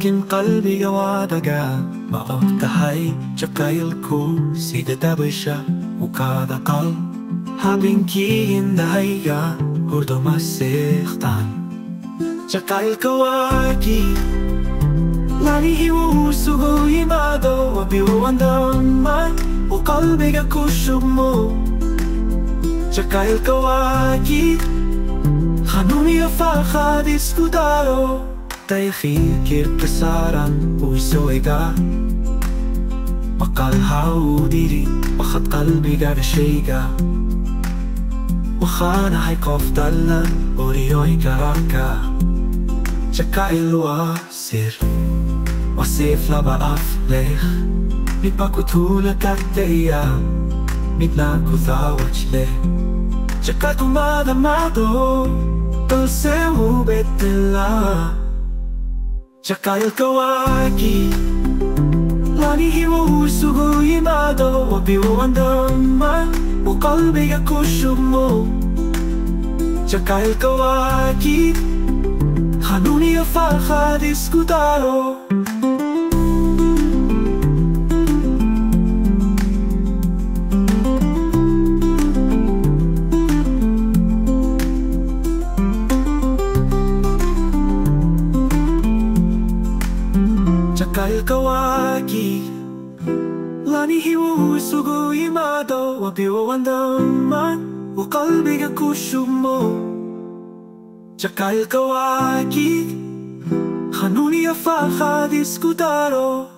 Bikin qalbi gawadaga maotahay Chakailku sidadabasha ukadakal Habing kiindahiga hurdo masiktan Chakail kawaki Lani hiwusugo imado Wabiwandaman Uqalbiga kushugmo Chakail kawaki Hanuni afaqa diskutaro Tayakhi kirkasaran Uisoiga Makalhaw diri Wakat qalbiga rashayga Wakhana hay kofdalan Uriyoy karaka Chakail wasir Wasif laba aflech Mipakutula kateya Mitnakutawachle Chakatumada-mado Talseu betela Chakail kawaki Lani hiwusugo imado Wabiwandaman Uqalbiga kushugmo Chakail kawaki Hanuni afaqa diskutaro Chakail kawaki Lani hiwusugo imado Wabiwandaman Uqalbiga kushugmo Chakail kawaki Hanuni afaqa diskutaro